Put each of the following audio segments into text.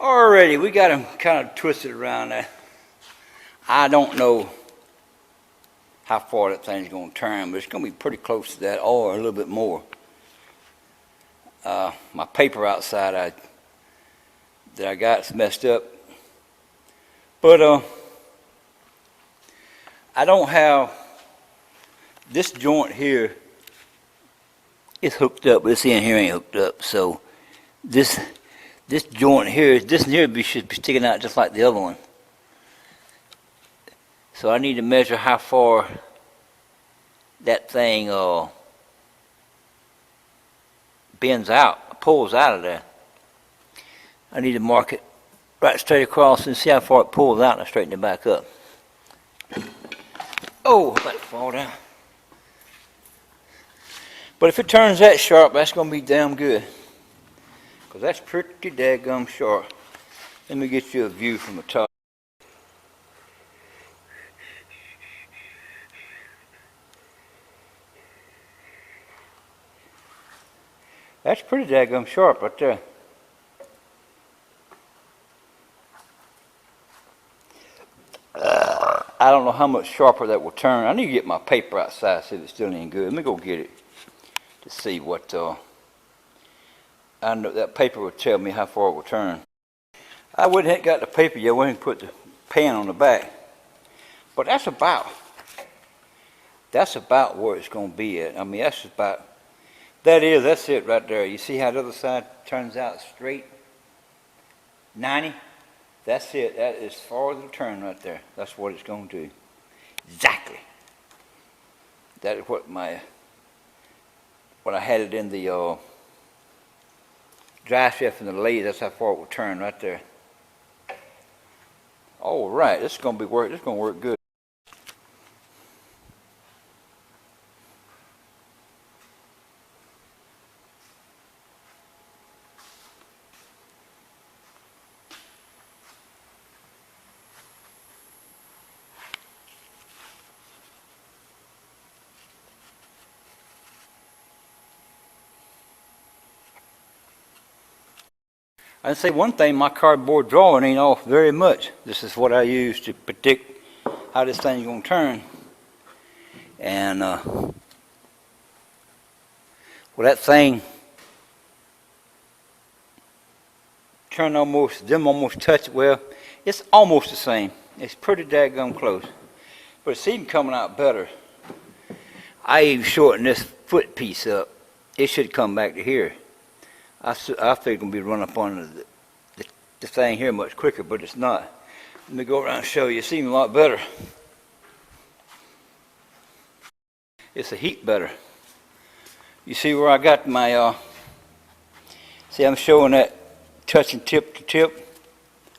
Alrighty, we got him kind of twisted around there. I don't know how far that thing's going to turn, but it's going to be pretty close to that or a little bit more. My paper outside that I got's messed up. But I don't have this joint here. It's hooked up, but this end here ain't hooked up. So this joint here, this here should be sticking out just like the other one. So I need to measure how far that thing bends out, pulls out of there. I need to mark it right straight across and see how far it pulls out and straighten it back up. Oh, I'm about to fall down. But if it turns that sharp, that's going to be damn good. Because that's pretty daggum sharp. Let me get you a view from the top. That's pretty daggum sharp right there. I don't know how much sharper that will turn. I need to get my paper outside, see if it's still any good. Let me go get it to see what, I know that paper will tell me how far it will turn. I wouldn't have got the paper yet. I wouldn't put the pen on the back. But that's about where it's going to be at. I mean, that's it right there. You see how the other side turns out straight? 90? That's it. That is as far as it'll turn right there. That's what it's going to do. Exactly. That is what when I had it in the dry chef in the lathe, that's how far it will turn right there. All right, this is going to work good. I'd say one thing, my cardboard drawing ain't off very much. This is what I use to predict how this thing's going to turn. And well, that thing turned almost touch it. Well, it's almost the same. It's pretty daggum close. But it's even coming out better. I even shortened this foot piece up. It should come back to here. I figured it's going to be run up on the thing here much quicker, but it's not. Let me go around and show you. It's even a lot better. It's a heap better. You see where I got my, see I'm showing that touching tip to tip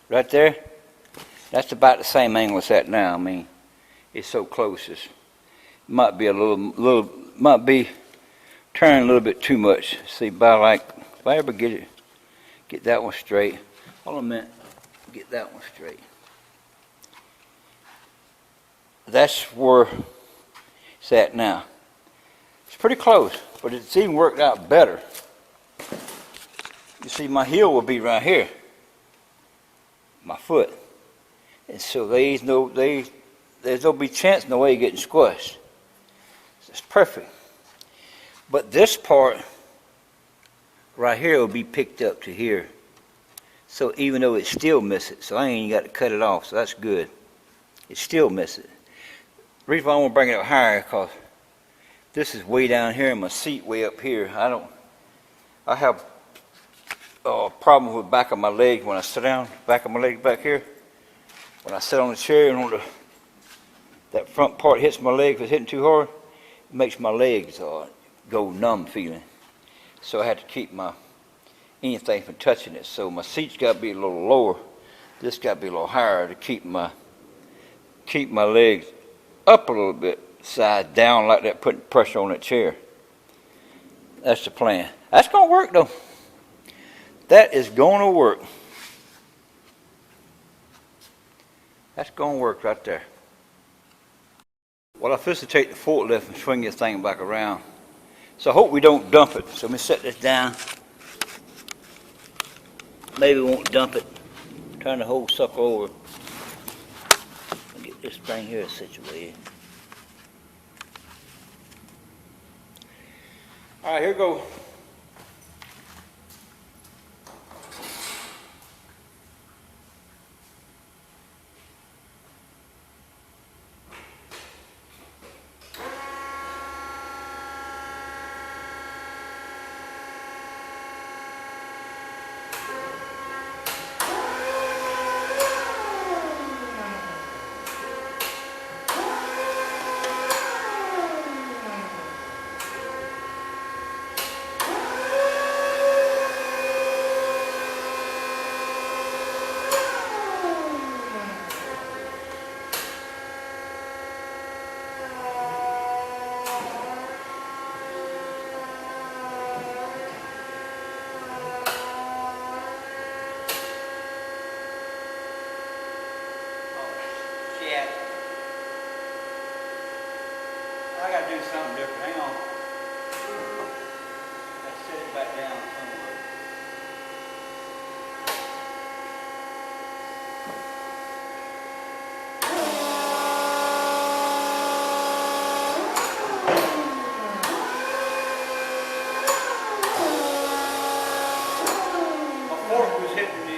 right there? That's about the same angle it's at now. I mean, it's so close. It might be might be turning a little bit too much. See, if I ever get that one straight, hold on a minute, get that one straight. That's where it's at now. It's pretty close, but it's even worked out better. You see, my heel will be right here, my foot, and so there's no be chance no way of getting squished. It's perfect. But this part right here will be picked up to here. So even though it still misses, so I ain't got to cut it off, so that's good. It still misses. The reason why I want to bring it up higher because this is way down here and my seat way up here. I have a problem with the back of my leg when I sit down, back of my leg back here. When I sit on the chair and that front part hits my leg, if it's hitting too hard, it makes my legs go numb feeling. So I had to keep anything from touching it. So my seat's got to be a little lower. This got to be a little higher to keep my legs up a little bit, side down like that, putting pressure on that chair. That's the plan. That's going to work though. That is going to work. That's going to work right there. Well, I first to take the forklift and swing this thing back around. So I hope we don't dump it. So let me set this down. Maybe we won't dump it. turn the whole sucker over. Get this thing here situated. All right, here we go. I gotta do something different. Hang on. Let's set it back down somewhere. My fork was hitting the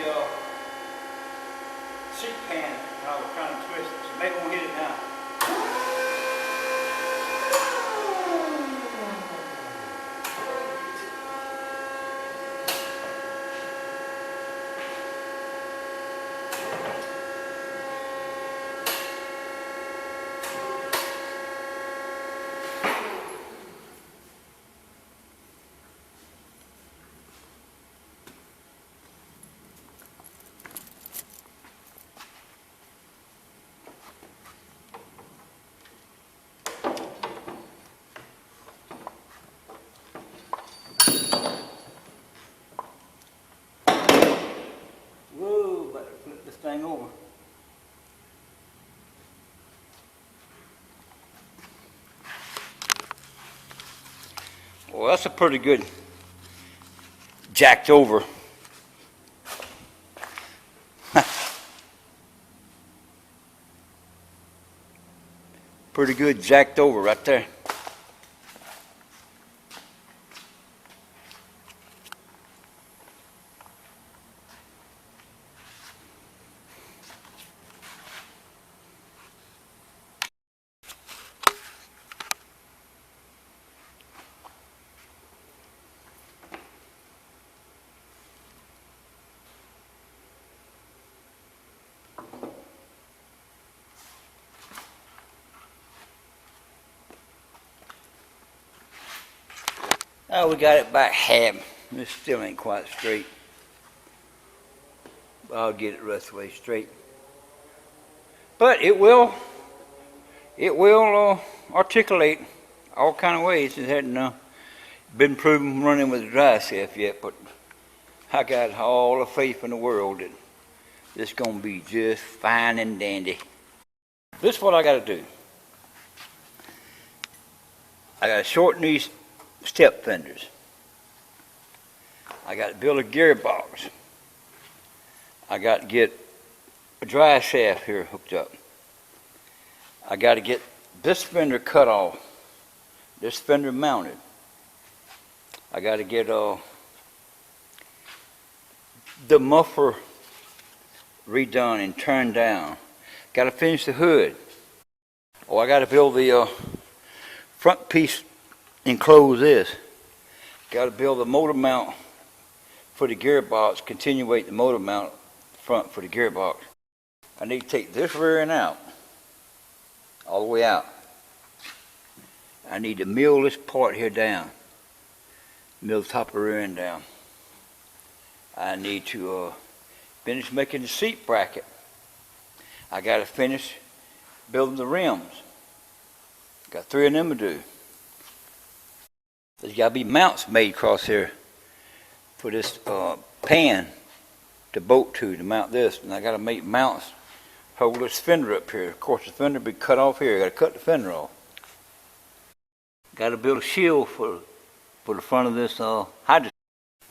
seat pan when I was trying to twist it, so maybe we'll hit it now. This thing over. Well, that's a pretty good jacked over. Pretty good jacked over right there. Oh, we got it back half. This still ain't quite straight. I'll get it the rest of the way straight. But it will articulate all kind of ways. It hadn't been proven running with a dry shaft yet, but I got all the faith in the world that this is gonna be just fine and dandy. This is what I gotta do. I gotta shorten these step fenders. I got to build a gearbox. I got to get a dry shaft here hooked up. I got to get this fender cut off, this fender mounted. I got to get the muffler redone and turned down. Got to finish the hood. Oh, I got to build the front piece, enclose this. Got to build the motor mount for the gearbox, continuate the motor mount front for the gearbox. I need to take this rear end out, all the way out. I need to mill this part here down, mill the top of the rear end down. I need to finish making the seat bracket. I got to finish building the rims. Got 3 of them to do. There's got to be mounts made across here for this pan to bolt to mount this. And I got to make mounts hold this fender up here. Of course, the fender will be cut off here. I got to cut the fender off. Got to build a shield for the front of this hydrant.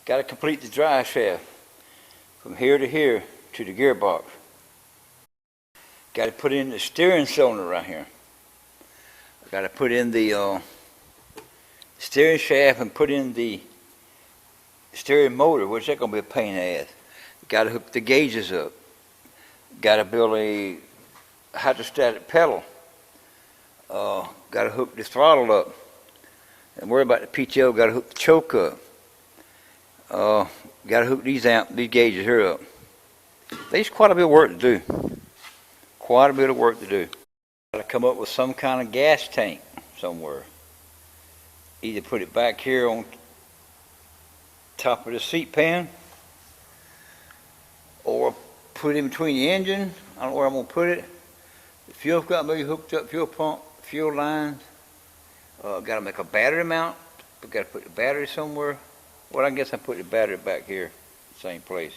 Got to complete the dry shaft from here to here to the gearbox. Got to put in the steering cylinder right here. I got to put in the steering shaft and put in the steering motor, which is going to be a pain in the ass. Got to hook the gauges up. Got to build a hydrostatic pedal. Got to hook the throttle up. And worry about the PTO. Got to hook the choke up. Got to hook these gauges here up. There's quite a bit of work to do. Quite a bit of work to do. Got to come up with some kind of gas tank somewhere. Either put it back here on top of the seat pan, or put it in between the engine. I don't know where I'm going to put it. The fuel's got to be hooked up, fuel pump, fuel lines. Got to make a battery mount. But got to put the battery somewhere. Well, I guess I put the battery back here, same place.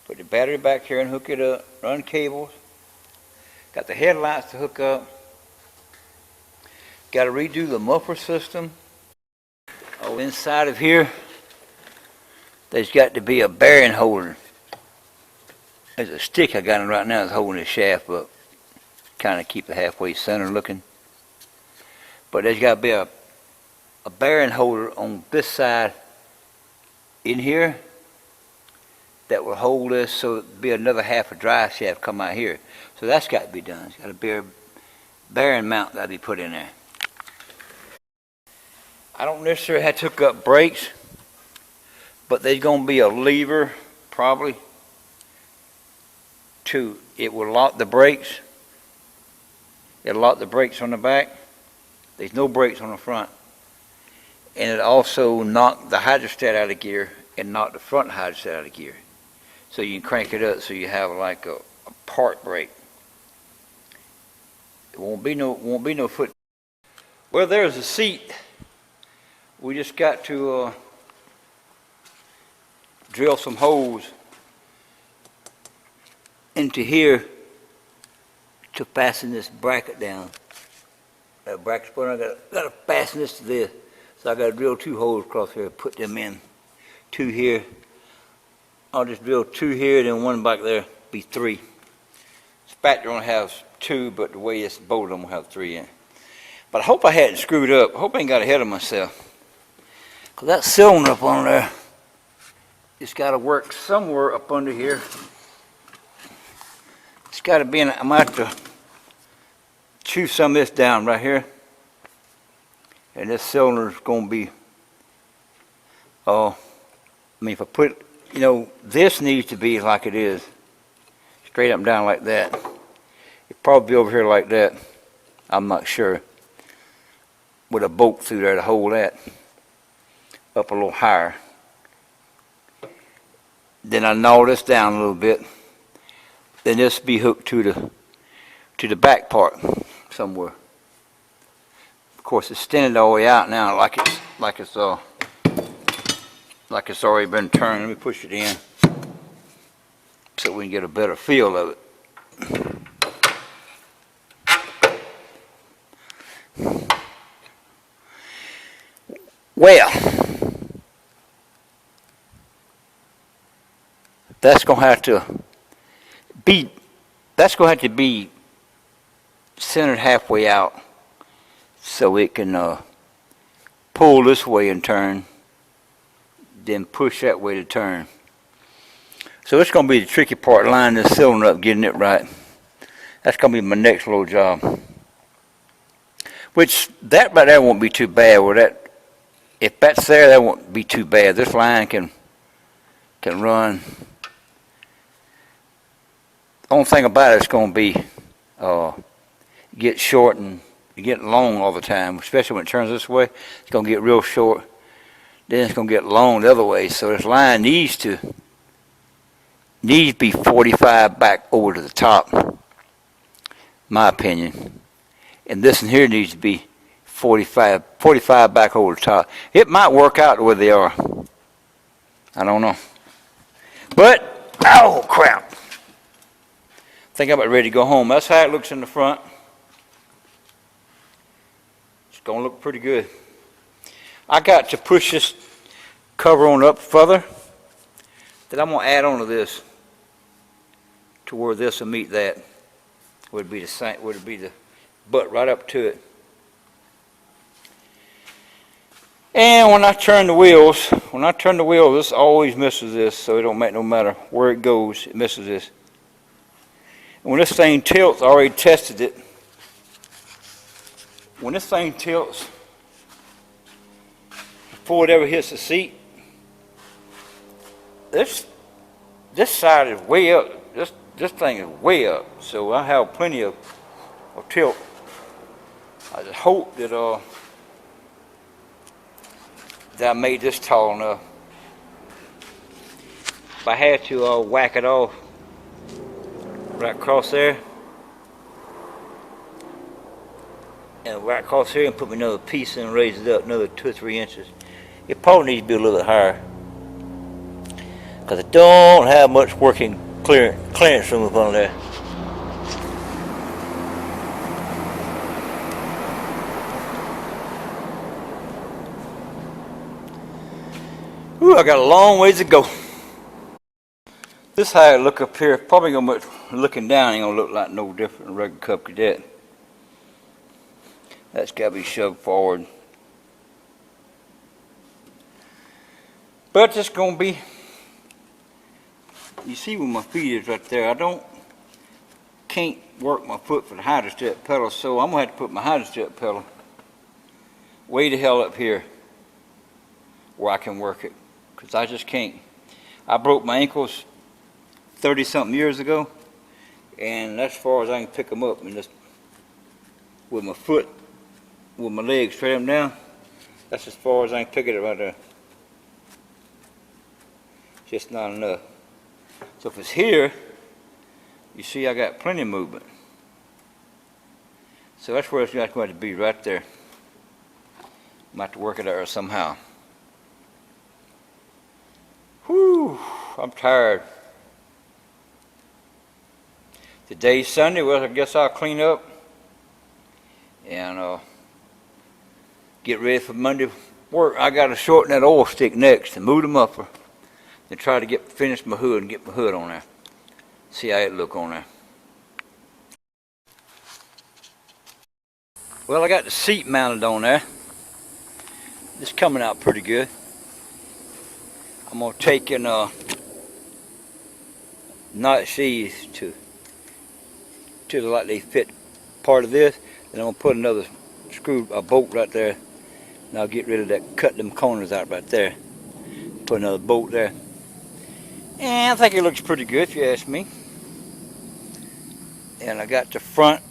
Put the battery back here and hook it up, run cables. Got the headlights to hook up. Got to redo the muffler system. Oh, inside of here, there's got to be a bearing holder. There's a stick I got in right now that's holding the shaft up. Kind of keep it halfway center looking. But there's got to be a bearing holder on this side in here that will hold this, so it'll be another half a drive shaft come out here. So that's got to be done. It's got to be a bearing mount that'll be put in there. I don't necessarily have to hook up brakes, but there's going to be a lever probably it will lock the brakes. It'll lock the brakes on the back. There's no brakes on the front. And it also knocked the hydrostat out of gear and knocked the front hydrostat out of gear. So you can crank it up so you have like a park brake. It won't be no foot. Well, there's the seat. We just got to drill some holes into here to fasten this bracket down. That bracket's put on. I got to fasten this to this. So I got to drill 2 holes across here, put them in. 2 here. I'll just drill 2 here, then 1 back there, be 3. This factory only has 2, but the way it's bolted, I'm gonna have 3 in. But I hope I hadn't screwed up. I hope I ain't got ahead of myself. Cause that cylinder up on there, it's got to work somewhere up under here. It's got to be in. I'm gonna have to chew some of this down right here. And this cylinder is going to be, I mean, if I put, this needs to be like it is, straight up and down like that. It'd probably be over here like that. I'm not sure. With a bolt through there to hold that up a little higher. Then I gnaw this down a little bit. Then this be hooked to the back part somewhere. Of course, it's extended all the way out now, like it's already been turned. Let me push it in so we can get a better feel of it. Well, that's gonna have to be centered halfway out, so it can pull this way and turn, then push that way to turn. So it's going to be the tricky part, lining this cylinder up, getting it right. That's going to be my next little job. Which, that right there won't be too bad. If that's there, that won't be too bad. This line can run. The only thing about it's going to be get short and get long all the time, especially when it turns this way. It's going to get real short, then it's going to get long the other way. So this line needs to be 45 back over to the top, my opinion. And this one here needs to be 45 back over the top. It might work out the way they are. I don't know. But, oh crap. I think I'm about ready to go home. That's how it looks in the front. It's going to look pretty good. I got to push this cover on up further. Then I'm going to add on to this. to where this will meet that. Would be the same, would be the butt right up to it. And when I turn the wheels, this always misses this, so it don't make no matter where it goes, it misses this. And when this thing tilts, I already tested it. When this thing tilts, before it ever hits the seat, this side is way up. This thing is way up, so I have plenty of tilt. I just hope that I made this tall enough. If I had to whack it off right across there, and right across here, and put me another piece in and raise it up another 2 or 3 inches. It probably needs to be a little bit higher, because I don't have much working clearance room up on there. Ooh, I got a long ways to go. This how it look up here. Probably gonna looking down ain't gonna look like no different than a regular Cub Cadet. That's gotta be shoved forward. But it's gonna be. You see where my feet is right there. Can't work my foot for the hydro step pedal, so I'm gonna have to put my hydro step pedal way the hell up here where I can work it, because I just can't. I broke my ankles 30-something years ago, and that's as far as I can pick them up, and just with my foot, with my legs straight up down, that's as far as I can pick it right there. Just not enough. So if it's here, you see I got plenty of movement. So that's where it's going to be, right there. I'm going to have to work it out somehow. Whew, I'm tired. Today's Sunday, well, I guess I'll clean up and get ready for Monday work. I got to shorten that oil stick next and move the muffler. And try to finish my hood and get my hood on there. See how it look on there. Well, I got the seat mounted on there. It's coming out pretty good. I'm gonna take and notch these to like they fit part of this. Then I'm gonna put another a bolt right there, and I'll get rid of that, cut them corners out right there. Put another bolt there. And I think it looks pretty good if you ask me. And I got the front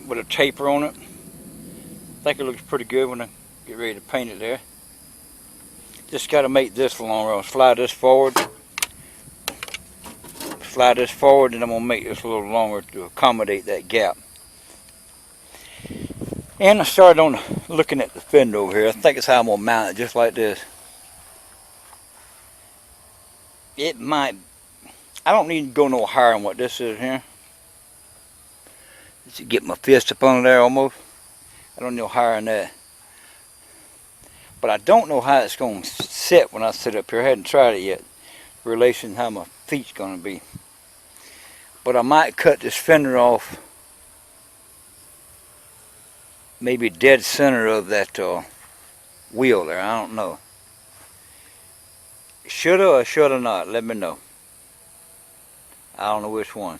with a taper on it. I think it looks pretty good when I get ready to paint it there. Just got to make this longer. I'll slide this forward, and I'm going to make this a little longer to accommodate that gap. And I started looking at the fender over here. I think it's how I'm going to mount it, just like this. It might, I don't need to go no higher than what this is here. Just get my fist up under there almost. I don't know higher than that. But I don't know how it's going to sit when I sit up here. I hadn't tried it yet. In relation to how my feet's going to be. But I might cut this fender off. Maybe dead center of that wheel there. I don't know. Shoulda or shoulda not, let me know. I don't know which one.